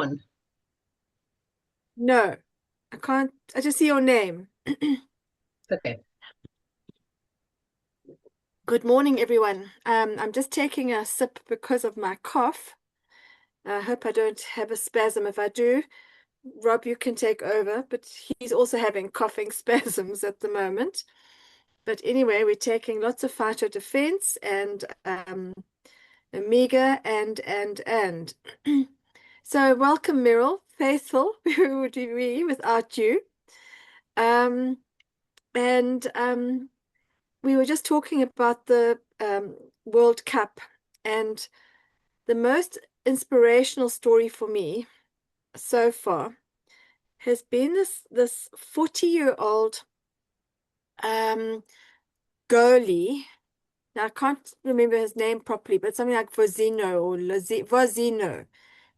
on? No, I can't. I just see your name. Okay. Good morning, everyone. I'm just taking a sip because of my cough. I hope I don't have a spasm. If I do, Rob, you can take over, but he's also having coughing spasms at the moment. But anyway, we're taking lots of phyto defense and Omega and. So welcome, Meryl. Faithful, who would be we without you? Um, and we were just talking about the World Cup, and the most inspirational story for me so far has been this 40-year-old um, goalie. Now I can't remember his name properly, but something like Vozino or Vozino,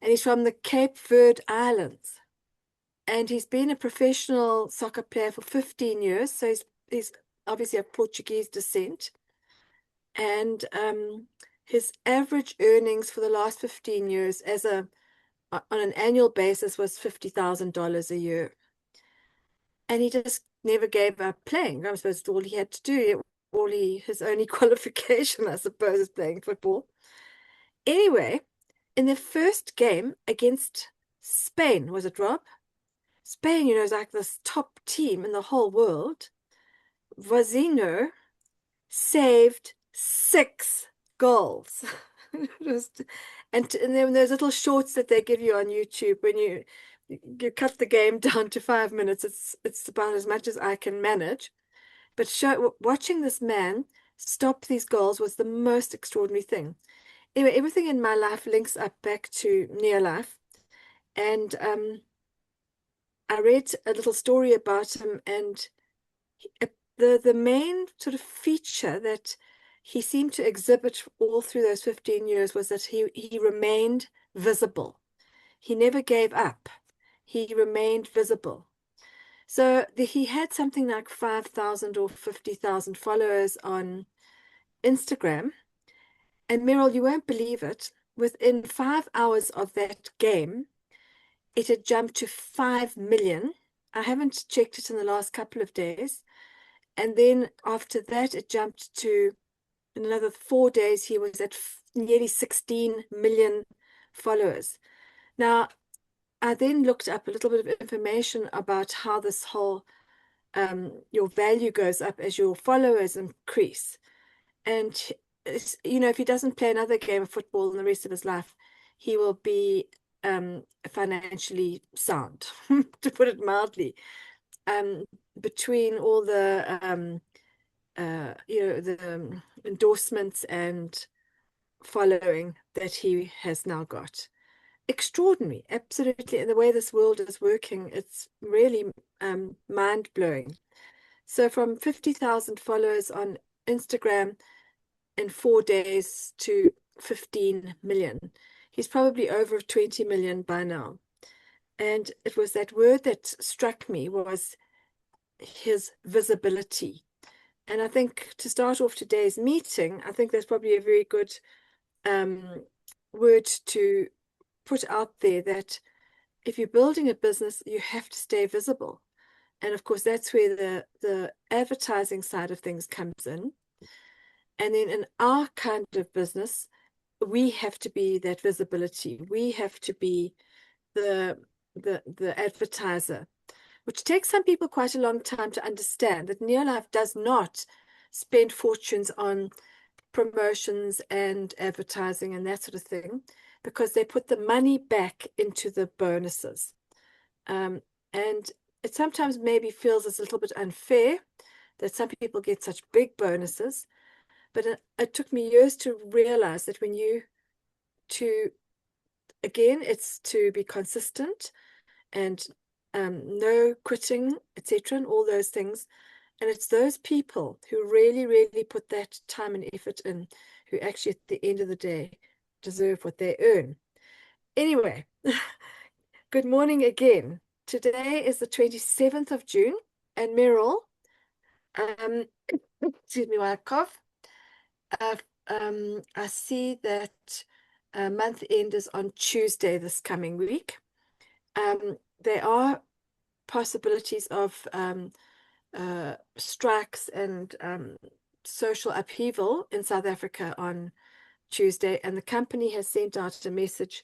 and he's from the Cape Verde Islands, and he's been a professional soccer player for 15 years. So he's obviously of Portuguese descent. And his average earnings for the last 15 years on an annual basis was $50,000 a year. And he just never gave up playing. I suppose all he had to do, his only qualification, I suppose, is playing football. Anyway, in the first game against Spain, was it, Rob? Spain, is like this top team in the whole world. Vazino saved 6 goals. Just, and then those little shorts that they give you on YouTube when you cut the game down to 5 minutes, it's about as much as I can manage. But watching this man stop these goals was the most extraordinary thing. Anyway, everything in my life links up back to near life, and I read a little story about him, and the main sort of feature that he seemed to exhibit all through those 15 years was that he remained visible. He never gave up. He remained visible. So he had something like 5,000 or 50,000 followers on Instagram. And Meryl, you won't believe it. Within 5 hours of that game, it had jumped to 5 million. I haven't checked it in the last couple of days. And then after that, it jumped to, in another 4 days, he was at nearly 16 million followers. Now, I then looked up a little bit of information about how this whole your value goes up as your followers increase. And if he doesn't play another game of football in the rest of his life, he will be financially sound, to put it mildly. Between all the endorsements and following that he has now got. Extraordinary, absolutely. And the way this world is working, it's really mind-blowing. So from 50,000 followers on Instagram in 4 days to 15 million. He's probably over 20 million by now. And it was that word that struck me was his visibility. And I think to start off today's meeting, I think that's probably a very good word to put out there, that if you're building a business, you have to stay visible. And of course, that's where the advertising side of things comes in. And then in our kind of business, we have to be that visibility. We have to be the the advertiser, which takes some people quite a long time to understand that Neolife does not spend fortunes on promotions and advertising and that sort of thing, because they put the money back into the bonuses. And it sometimes maybe feels it's a little bit unfair that some people get such big bonuses, but it took me years to realize that to, again, it's to be consistent and no quitting, etc., and all those things. And it's those people who really, really put that time and effort in who actually, at the end of the day, deserve what they earn. Anyway, good morning again. Today is the 27th of June, and Meryl, um, excuse me while I cough. Uh, I see that month end is on Tuesday this coming week. there are possibilities of strikes and social upheaval in South Africa on Tuesday, and the company has sent out a message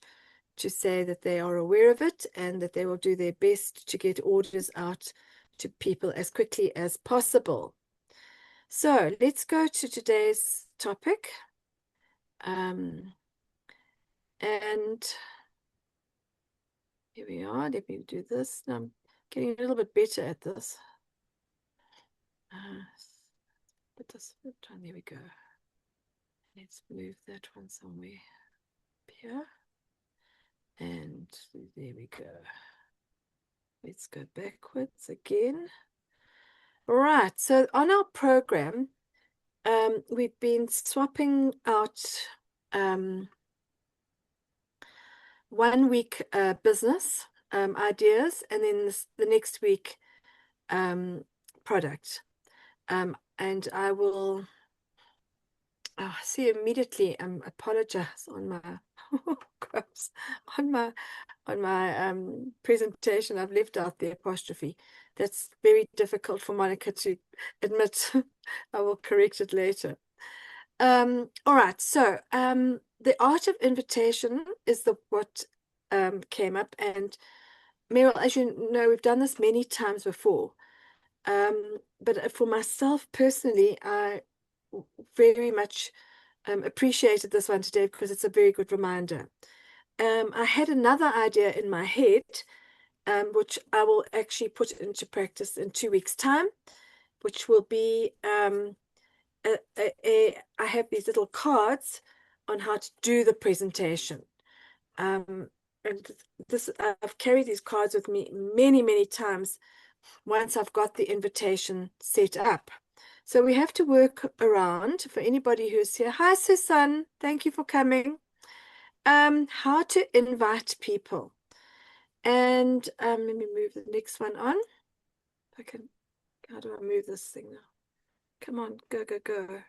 to say that they are aware of it and that they will do their best to get orders out to people as quickly as possible. So let's go to today's topic. And here we are. Let me do this. Now I'm getting a little bit better at this. But this one, there we go. Let's move that one somewhere here. And there we go. Let's go backwards again. All right, so on our program, we've been swapping out 1 week business ideas, and then the next week product. And I will see immediately apologize on my on my presentation. I've left out the apostrophe. That's very difficult for Monica to admit. I will correct it later. All right, so the art of invitation is what came up. And Meryl, as you know, we've done this many times before. But for myself personally, I very much appreciated this one today because it's a very good reminder. I had another idea in my head, which I will actually put into practice in 2 weeks' time, which will be I have these little cards on how to do the presentation. And I've carried these cards with me many, many times once I've got the invitation set up. So we have to work around, for anybody who's here. Hi, Susan. Thank you for coming. How to invite people. And let me move the next one on. How do I move this thing now? Come on, go, go, go.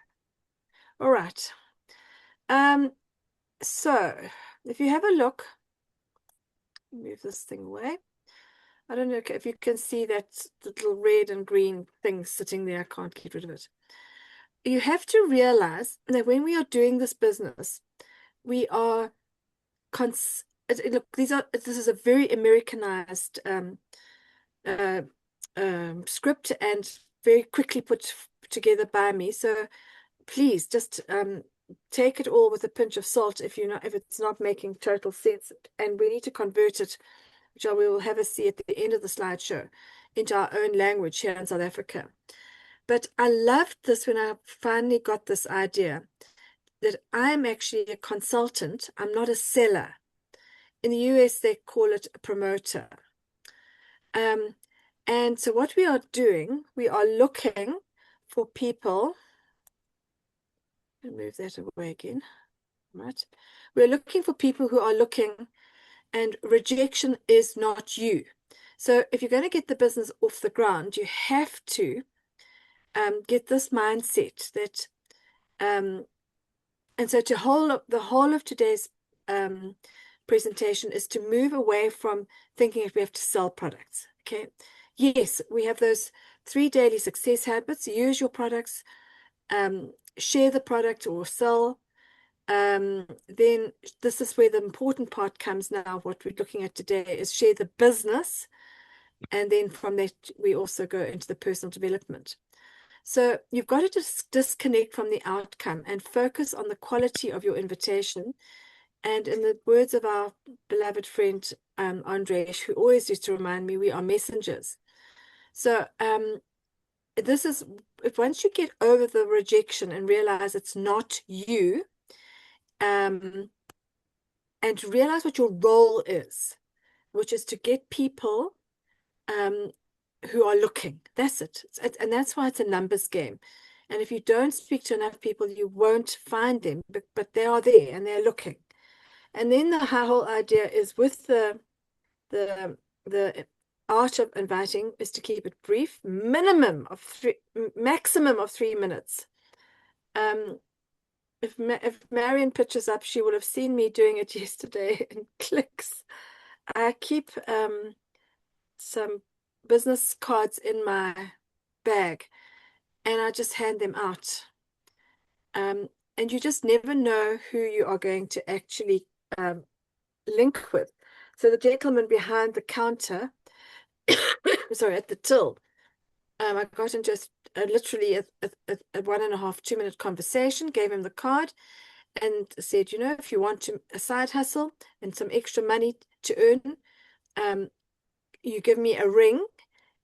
All right. So if you have a look, move this thing away. I don't know if you can see that little red and green thing sitting there. I can't get rid of it. You have to realize that when we are doing this business, we are look, this is a very Americanized script and very quickly put together by me. So please just take it all with a pinch of salt if it's not making total sense. And we need to convert it, which we will have a see at the end of the slideshow, into our own language here in South Africa. But I loved this when I finally got this idea that I'm actually a consultant. I'm not a seller. In the US, they call it a promoter. And so what we are doing, we are looking for people. Move that away again. Right. We're looking for people who are looking, and rejection is not you. So if you're going to get the business off the ground, you have to get this mindset that, and so the whole of today's presentation is to move away from thinking that we have to sell products. Okay. Yes, we have those 3 daily success habits. Use your products, share the product or sell. Then this is where the important part comes now. What we're looking at today is share the business. And then from that, we also go into the personal development. So you've got to just disconnect from the outcome and focus on the quality of your invitation. And in the words of our beloved friend, Andrej, who always used to remind me, we are messengers. So this is, once you get over the rejection and realize it's not you, and realize what your role is, which is to get people who are looking. That's it. And that's why it's a numbers game. And if you don't speak to enough people, you won't find them, but they are there and they're looking. And then the whole idea is with the art of inviting is to keep it brief, maximum of 3 minutes. If Marion pitches up, she will have seen me doing it yesterday in clicks. I keep some business cards in my bag and I just hand them out. And you just never know who you are going to actually link with. So the gentleman behind the counter, sorry, at the till, I got in just literally a 1.5, 2 minute conversation, gave him the card and said, you know, if you want a side hustle and some extra money to earn, you give me a ring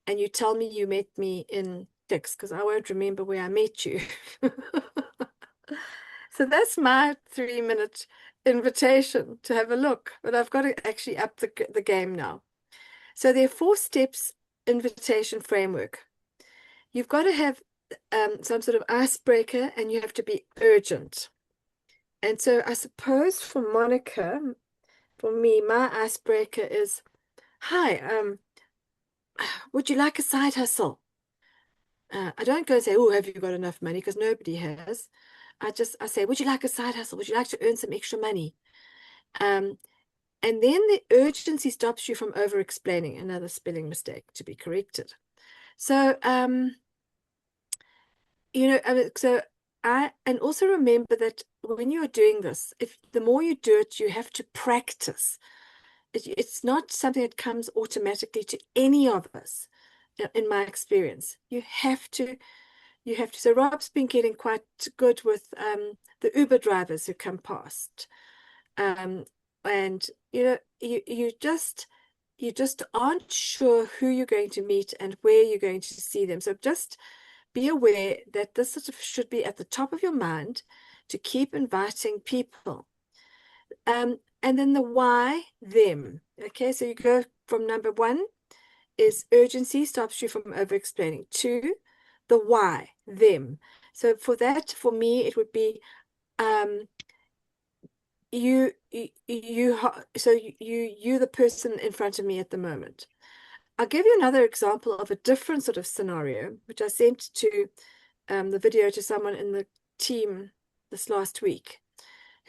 and you tell me you met me in Dix because I won't remember where I met you. So that's my 3 minute invitation to have a look, but I've got to actually up the game now. So there are 4 steps invitation framework. You've got to have some sort of icebreaker and you have to be urgent. And so I suppose for Monica, for me, my icebreaker is, hi, would you like a side hustle? I don't go and say, oh, have you got enough money? Because nobody has. I say, would you like a side hustle? Would you like to earn some extra money? Um, and then the urgency stops you from over explaining. Another spelling mistake to be corrected. So, you know, so and also remember that when you are doing this, if the more you do it, you have to practice. It's not something that comes automatically to any of us, in my experience. You have to. So Rob's been getting quite good with the Uber drivers who come past. And you know, you just aren't sure who you're going to meet and where you're going to see them. So just be aware that this sort of should be at the top of your mind to keep inviting people. And then the why, them. Okay, so you go from number 1 is urgency, stops you from over explaining. 2, the why, them. So for that, for me, it would be you the person in front of me at the moment. I'll give you another example of a different sort of scenario, which I sent to the video to someone in the team this last week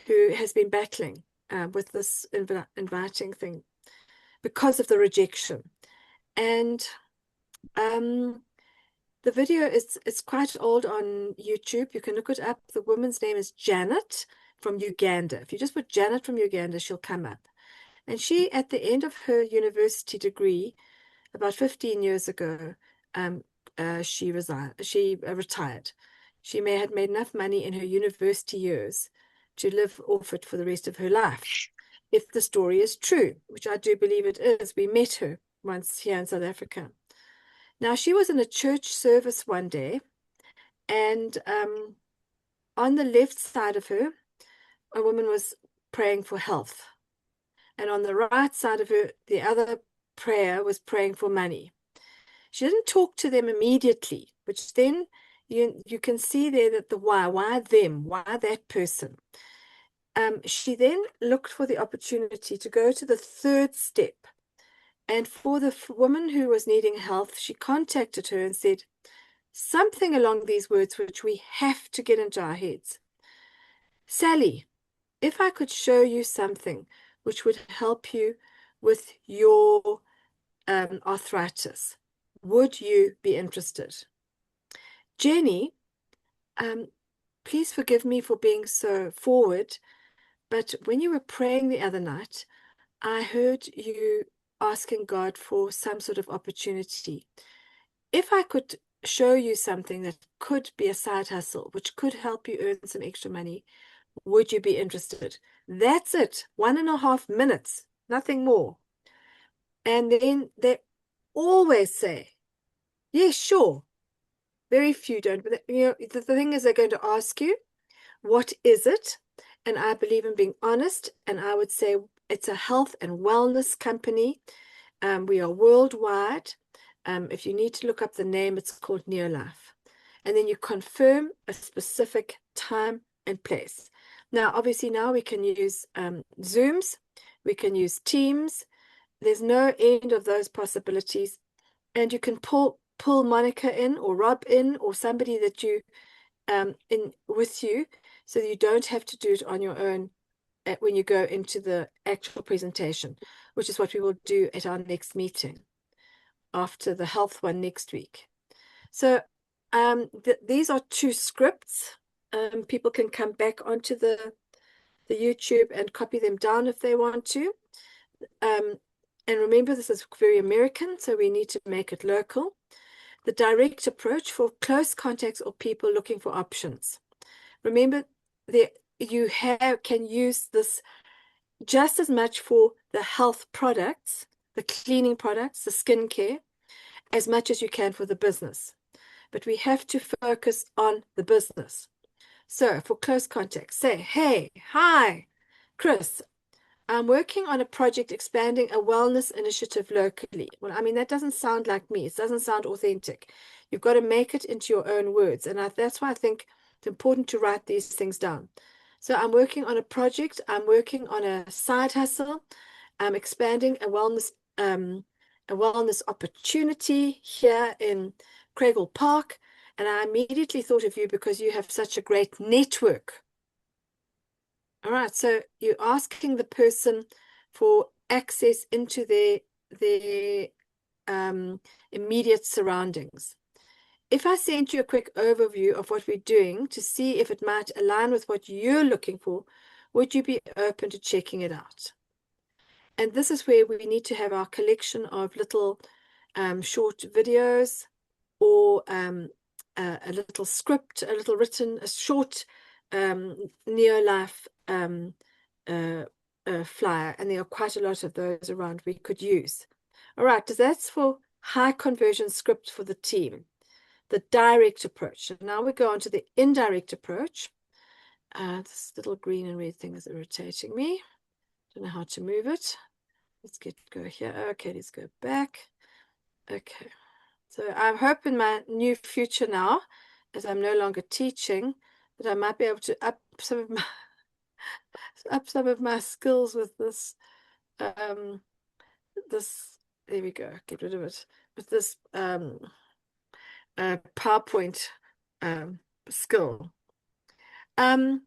who has been battling with this inviting thing because of the rejection. And the video is quite old on YouTube. You can look it up. The woman's name is Janet from Uganda. If you just put Janet from Uganda, she'll come up. And she, at the end of her university degree, about 15 years ago, she retired. She had made enough money in her university years to live off it for the rest of her life. If the story is true, which I do believe it is, we met her once here in South Africa. Now, she was in a church service one day, and on the left side of her, a woman was praying for health. And on the right side of her, the other prayer was praying for money. She didn't talk to them immediately, which then you can see there that the why them, why that person. She then looked for the opportunity to go to the 3rd step. And for the woman who was needing health, she contacted her and said something along these words, which we have to get into our heads. Sally, if I could show you something which would help you with your arthritis, would you be interested? Jenny, please forgive me for being so forward, but when you were praying the other night, I heard you asking God for some sort of opportunity. If I could show you something that could be a side hustle, which could help you earn some extra money, would you be interested? That's it. 1.5 minutes, nothing more. And then they always say, yes, sure. Very few don't. But the thing is, they're going to ask you, what is it? And I believe in being honest. And I would say it's a health and wellness company. We are worldwide. If you need to look up the name, it's called Neolife. And then you confirm a specific time and place. Now, obviously, now we can use Zooms. We can use Teams. There's no end of those possibilities. And you can pull Monica in or Rob in or somebody that you in with you, so you don't have to do it on your own when you go into the actual presentation, which is what we will do at our next meeting after the health one next week. So these are two scripts. People can come back onto the YouTube and copy them down if they want to. And remember, this is very American, so we need to make it local. The direct approach for close contacts or people looking for options. Remember, you can use this just as much for the health products, the cleaning products, the skincare, as much as you can for the business. But we have to focus on the business. So for close contacts, say, hey, hi, Chris, I'm working on a project expanding a wellness initiative locally. Well, I mean, that doesn't sound like me. It doesn't sound authentic. You've got to make it into your own words. And that's why I think it's important to write these things down. So I'm working on a project. I'm working on a side hustle. I'm expanding a wellness opportunity here in Craigle Park. And I immediately thought of you because you have such a great network. All right, so you're asking the person for access into their immediate surroundings. If I sent you a quick overview of what we're doing to see if it might align with what you're looking for, would you be open to checking it out? And this is where we need to have our collection of little short videos or a little script, a little written, a short Neolife flyer, and there are quite a lot of those around we could use. All right, that's for high conversion script for the team, the direct approach. And now we go on to the indirect approach. This little green and red thing is irritating me. Don't know how to move it. Let's go here. Okay, let's go back. Okay. So I hope in my new future now, as I'm no longer teaching, that I might be able to up some of my skills with this. There we go. Get rid of it with this PowerPoint skill. And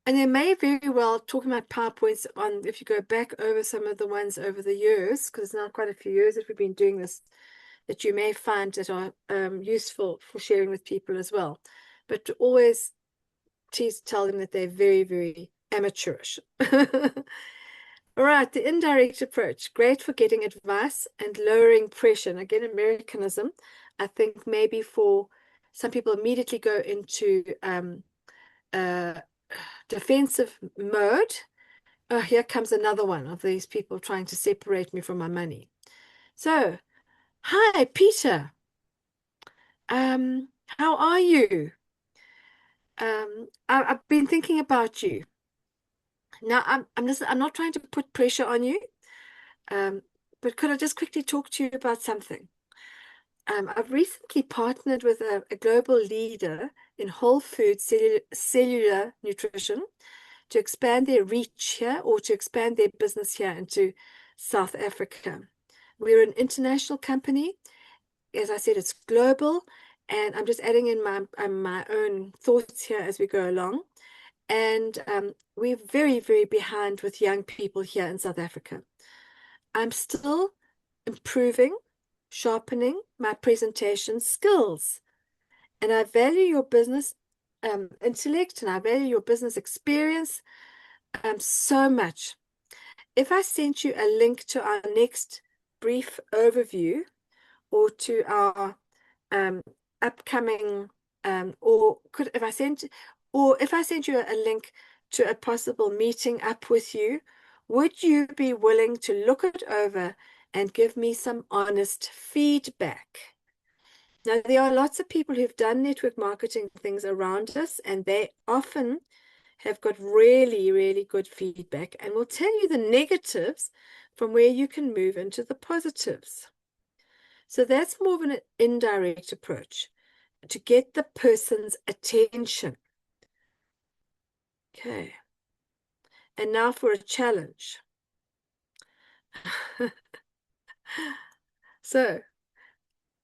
there may very well, talking about PowerPoints on, if you go back over some of the ones over the years, because it's now quite a few years that we've been doing this, that you may find that are useful for sharing with people as well. But to always tell them that they're very, very amateurish. All right, the indirect approach, great for getting advice and lowering pressure. And again, Americanism, I think maybe for some people immediately go into defensive mode. Oh, here comes another one of these people trying to separate me from my money. So, hi, Peter. How are you? I've been thinking about you. Now, I'm not trying to put pressure on you, but could I just quickly talk to you about something? I've recently partnered with a global leader in whole food cellular nutrition to expand their reach here or to expand their business here into South Africa. We're an international company. As I said, it's global, and I'm just adding in my own thoughts here as we go along. And we're very, very behind with young people here in South Africa. I'm still improving, sharpening my presentation skills. And I value your business intellect, and I value your business experience so much. If I sent you a link to our next brief overview or to our upcoming if I sent you a link to a possible meeting up with you, would you be willing to look it over and give me some honest feedback? Now, there are lots of people who've done network marketing things around us, and they often have got really, really good feedback and will tell you the negatives from where you can move into the positives. So that's more of an indirect approach to get the person's attention. Okay. And now for a challenge. So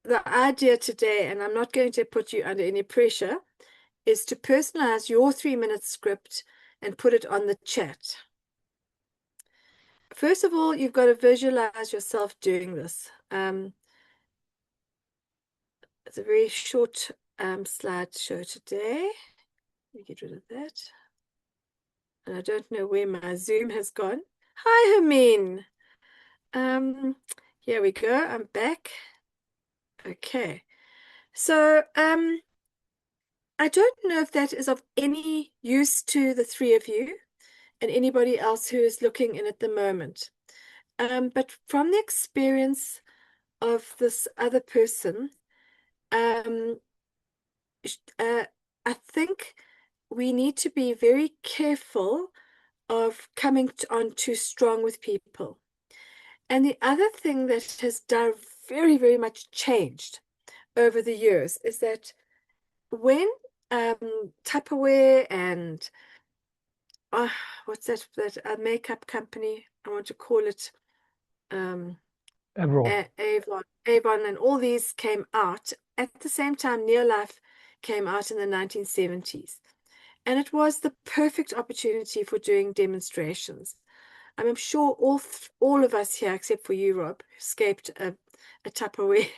the idea today, and I'm not going to put you under any pressure, is to personalize your 3-minute script and put it on the chat. first of all, you've got to visualize yourself doing this. It's a very short slideshow today. Let me get rid of that. And I don't know where my Zoom has gone. Hi, Hermine. Here we go. I'm back. Okay. So, I don't know if that is of any use to the three of you and anybody else who is looking in at the moment. But from the experience of this other person, um, uh, I think we need to be very careful of coming on too strong with people. And the other thing that has done very, very much changed over the years is that when Tupperware and what's that makeup company? I want to call it um, Everyone. Avon, and all these came out at the same time. Neolife came out in the 1970s, and it was the perfect opportunity for doing demonstrations. I'm sure all of us here, except for you, Rob, escaped a Tupperware.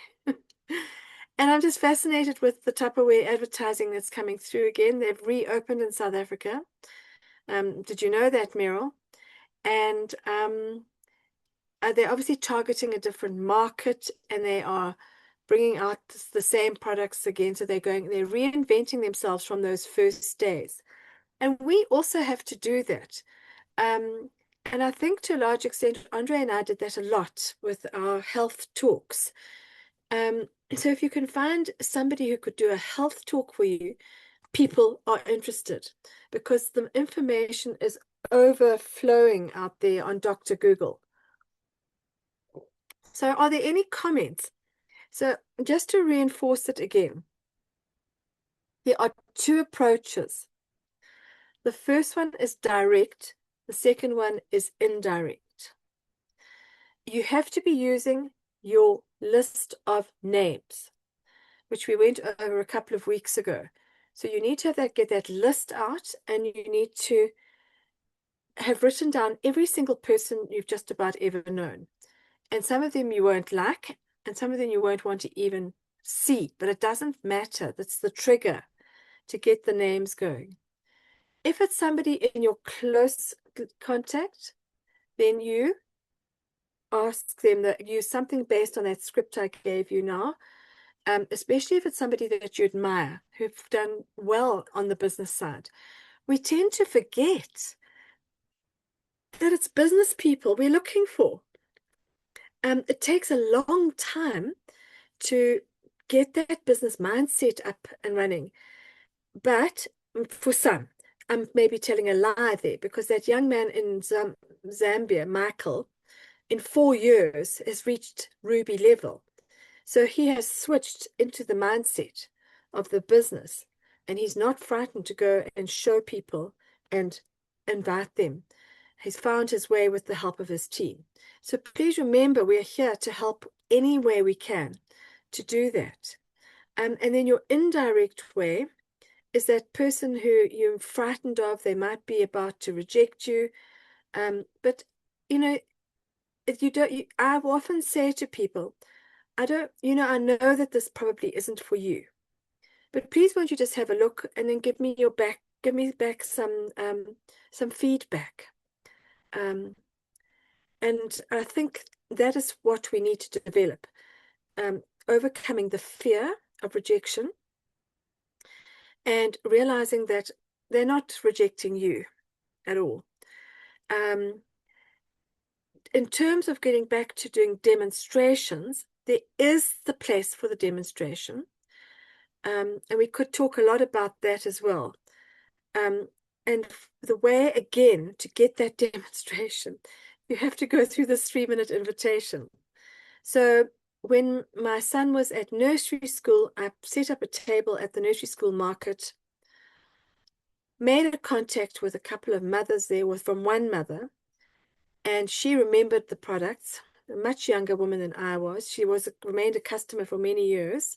And I'm just fascinated with the Tupperware advertising that's coming through again. They've reopened in South Africa. Did you know that, Meryl? And they're obviously targeting a different market, and they are bringing out the same products again. So they're reinventing themselves from those first days. And we also have to do that. And I think to a large extent, Andre and I did that a lot with our health talks. So if you can find somebody who could do a health talk for you, people are interested because the information is overflowing out there on Dr. Google. So are there any comments? So just to reinforce it again, there are two approaches. The first one is direct. The second one is indirect. You have to be using your list of names, which we went over a couple of weeks ago. So you need to get that list out, and you need to have written down every single person you've just about ever known. And some of them you won't like, and some of them you won't want to even see, but it doesn't matter. That's the trigger to get the names going. If it's somebody in your close contact, then you ask them that use something based on that script I gave you now, especially if it's somebody that you admire, who've done well on the business side. We tend to forget that it's business people we're looking for. It takes a long time to get that business mindset up and running. But for some, I'm maybe telling a lie there, because that young man in Zambia, Michael, in 4 years has reached Ruby level. So he has switched into the mindset of the business, and he's not frightened to go and show people and invite them. He's found his way with the help of his team. So please remember, we're here to help any way we can to do that. And then your indirect way is that person who you're frightened of. They might be about to reject you. But, you know, if you don't, I often say to people, I know that this probably isn't for you, but please won't you just have a look and then give me back some feedback. And I think that is what we need to develop, overcoming the fear of rejection and realizing that they're not rejecting you at all. In terms of getting back to doing demonstrations, there is the place for the demonstration. And we could talk a lot about that as well. And the way, again, to get that demonstration, you have to go through this 3-minute invitation. So when my son was at nursery school, I set up a table at the nursery school market, made a contact with a couple of mothers there, from one mother, and she remembered the products, a much younger woman than I was. She remained a customer for many years,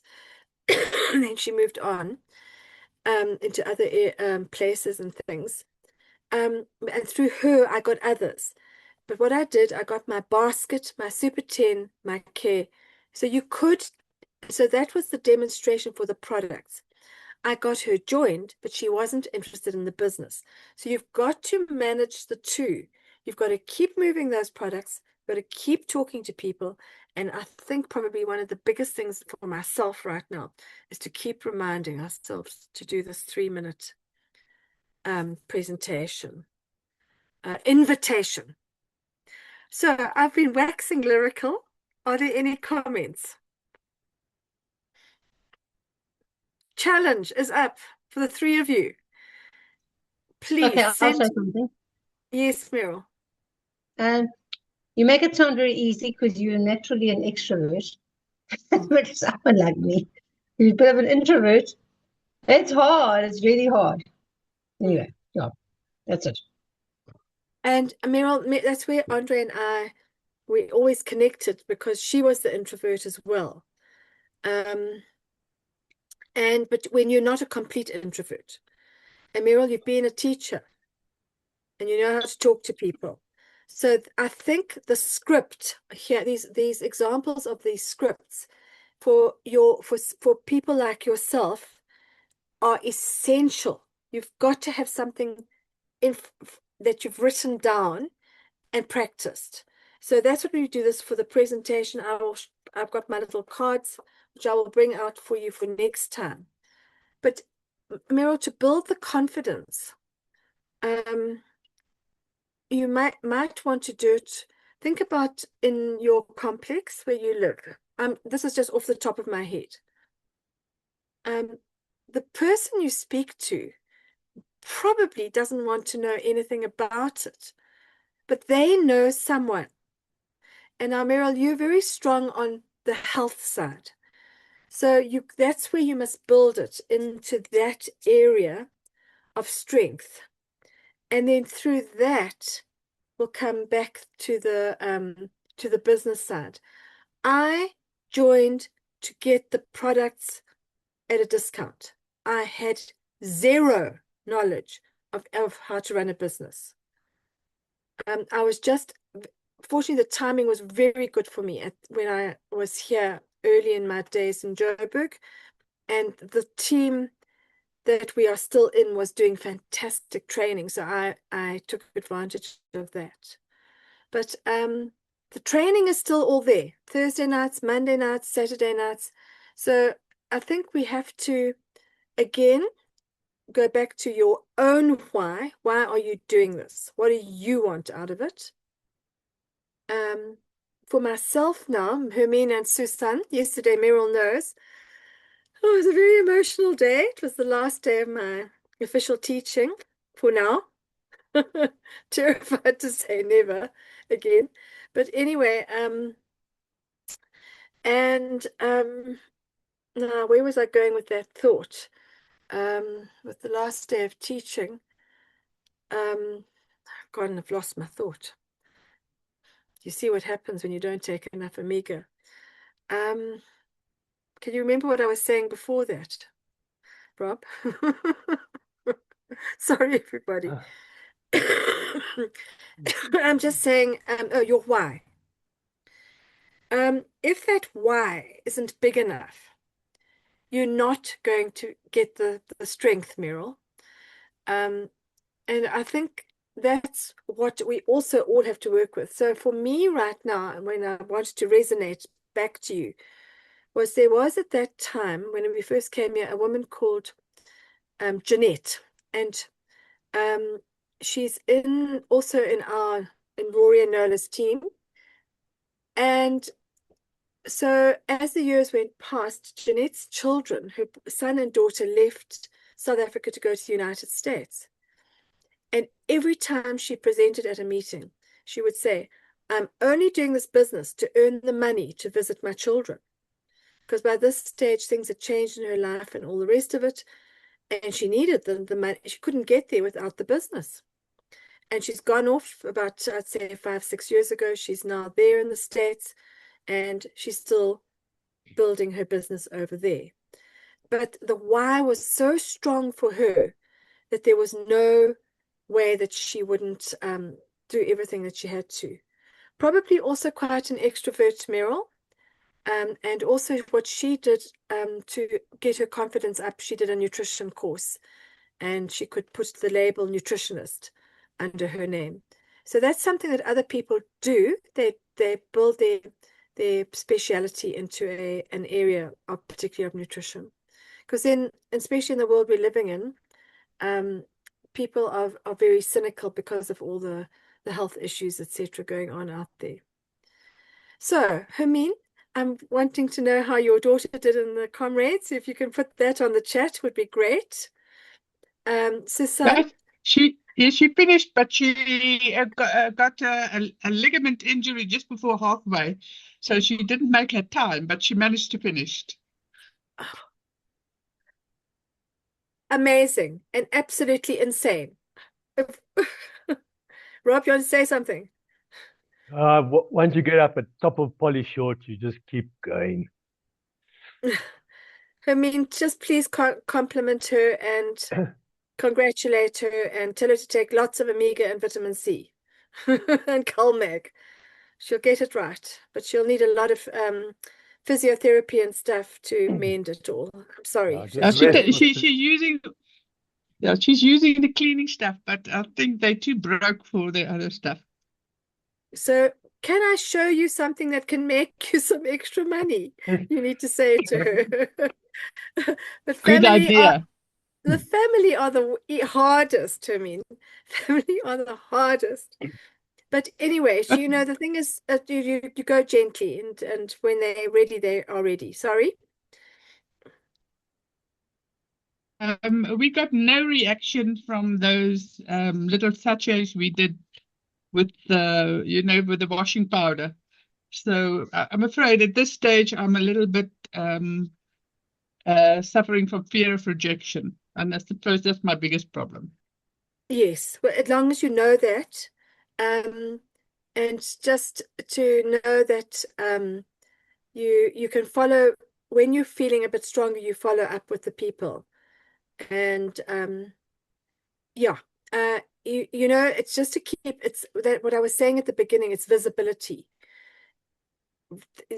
and then she moved on into other places and things. And through her, I got others. But what I did, I got my basket, my Super 10, my care. So you could, so that was the demonstration for the products. I got her joined, but she wasn't interested in the business. So you've got to manage the two. You've got to keep moving those products, you've got to keep talking to people. And I think probably one of the biggest things for myself right now is to keep reminding ourselves to do this 3-minute presentation, invitation. So I've been waxing lyrical. Are there any comments? Challenge is up for the three of you. Please Okay, I'll send. say something. Yes, Meryl. Um, you make it sound very easy because you're naturally an extrovert, Mm. but someone like me, who's a bit of an introvert, it's hard. It's really hard. Mm. Anyway, yeah, that's it. And Meryl, that's where Andre and I, we always connected because she was the introvert as well. But when you're not a complete introvert, and Meryl, you've been a teacher and you know how to talk to people. So I think the script here, these examples of these scripts for people like yourself are essential. You've got to have something in that you've written down and practiced. So that's what we do this for the presentation. I've got my little cards, which I will bring out for you for next time. But Meryl, to build the confidence, you might want to do it. Think about in your complex where you live. This is just off the top of my head. The person you speak to probably doesn't want to know anything about it, but they know someone. And now, Meryl, you're very strong on the health side. So that's where you must build it into that area of strength. And then through that, we'll come back to the business side. I joined to get the products at a discount. I had zero knowledge of how to run a business. I was just, fortunately, the timing was very good for me when I was here early in my days in Joburg. And the team that we are still in was doing fantastic training. So I took advantage of that. But the training is still all there. Thursday nights, Monday nights, Saturday nights. So I think we have to, again, go back to your own why. Why are you doing this? What do you want out of it? For myself now, Hermine and Susan, yesterday, Meryl knows, oh, it was a very emotional day. It was the last day of my official teaching for now. Terrified to say never again. But anyway, now where was I going with that thought? With the last day of teaching, God, I've lost my thought. You see what happens when you don't take enough Omega. Can you remember what I was saying before that, Rob? Sorry, everybody. I'm just saying, oh, your why. If that why isn't big enough, you're not going to get the strength, Meryl. And I think that's what we also all have to work with. So for me right now, when I wanted to resonate back to you, there was at that time when we first came here, a woman called Jeanette, and she's also in Rory and Nola's team. And so as the years went past, Jeanette's children, her son and daughter, left South Africa to go to the United States. And every time she presented at a meeting, she would say, I'm only doing this business to earn the money to visit my children. Because by this stage, things had changed in her life and all the rest of it. And she needed the money. She couldn't get there without the business. And she's gone off about, I'd say, 5-6 years ago. She's now there in the States, and she's still building her business over there. But the why was so strong for her that there was no way that she wouldn't do everything that she had to. Probably also quite an extrovert, Meryl. And also what she did to get her confidence up, she did a nutrition course, and she could put the label nutritionist under her name. So that's something that other people do. They build their speciality into an area of particularly of nutrition. Because then, especially in the world we're living in, people are very cynical because of all the health issues, etc., going on out there. So, Hermine, I'm wanting to know how your daughter did in the comrades. If you can put that on the chat, would be great. Susan? She finished, but she got a ligament injury just before halfway, so she didn't make her time, but she managed to finish. Oh, amazing and absolutely insane. Rob, you want to say something? Once you get up at top of Polly Short, you just keep going. I mean, just please compliment her and congratulate her and tell her to take lots of omega and vitamin C and Calmag. She'll get it right, but she'll need a lot of physiotherapy and stuff to mend it all. I'm sorry. She's using the cleaning stuff, but I think they're too broke for the other stuff. So can I show you something that can make you some extra money? You need to say it to her. But good idea. The family are the hardest, I mean. Family are the hardest. But anyway, you know, the thing is, you go gently, and when they're ready, they are ready. Sorry? We got no reaction from those little sachets we did with the, with the washing powder. So I'm afraid at this stage, I'm a little bit suffering from fear of rejection. And I suppose that's my biggest problem. Yes, well, as long as you know that, and just to know that you can follow, when you're feeling a bit stronger, you follow up with the people. And yeah, you know, it's just to keep, it's that what I was saying at the beginning, it's visibility.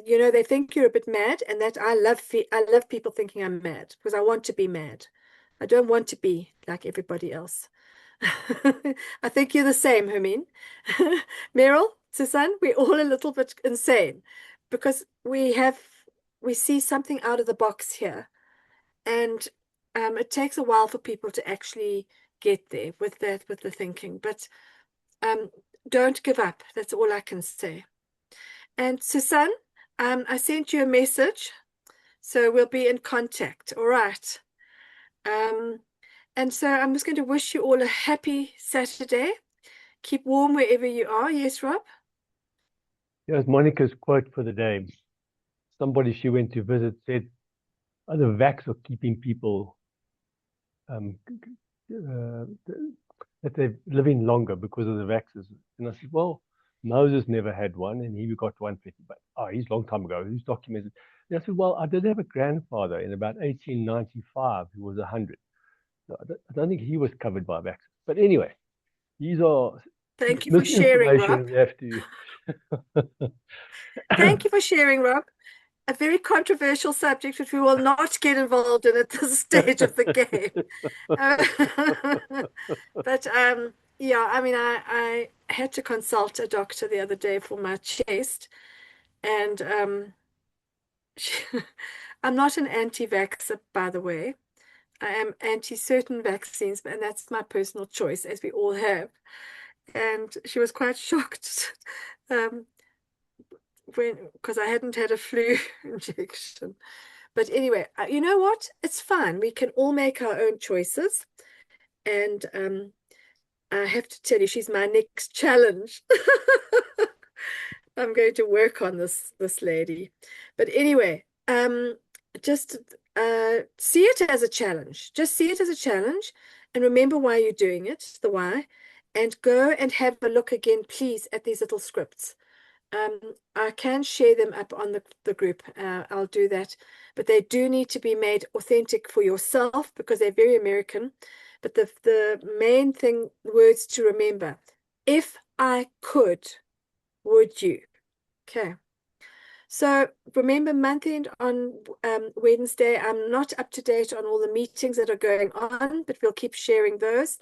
You know, they think you're a bit mad, and that I love people thinking I'm mad, because I want to be mad. I don't want to be like everybody else. I think you're the same, Hermine. Meryl, Susan, we're all a little bit insane because we see something out of the box here, and it takes a while for people to actually get there with the thinking. But don't give up. That's all I can say. And Susan, I sent you a message, so we'll be in contact. All right. And so I'm just going to wish you all a happy Saturday. Keep warm wherever you are. Yes, Rob? Yes, Monica's quote for the day. Somebody she went to visit said, "Oh, the vax are keeping people that they're living longer because of the vaxes." And I said, well, Moses never had one, and he got one 50, but he's a long time ago. Who's documented? And I said, well, I did have a grandfather in about 1895 who was 100. So I don't think he was covered by vaccines. But anyway, these are Thank you for sharing, Rob. We have to... Thank you for sharing, Rob. A very controversial subject which we will not get involved in at this stage of the game. But yeah, I mean, I had to consult a doctor the other day for my chest, and I'm not an anti-vaxxer, by the way. I am anti certain vaccines, and that's my personal choice, as we all have. And she was quite shocked because I hadn't had a flu injection. But anyway, you know what? It's fine. We can all make our own choices. And I have to tell you, she's my next challenge. I'm going to work on this lady. But anyway, just see it as a challenge. Just see it as a challenge and remember why you're doing it, the why, and go and have a look again, please, at these little scripts. I can share them up on the group. I'll do that. But they do need to be made authentic for yourself because they're very American. But the main thing, words to remember, If I could, would you? Okay. So remember, month end on Wednesday. I'm not up to date on all the meetings that are going on, but we'll keep sharing those.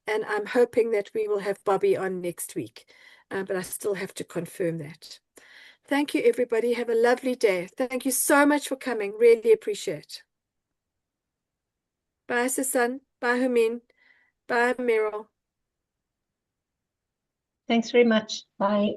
And I'm hoping that we will have Bobby on next week, but I still have to confirm that. Thank you, everybody. Have a lovely day. Thank you so much for coming. Really appreciate. Bye, Susan. Bye, Humin. Bye, Meryl. Thanks very much. Bye.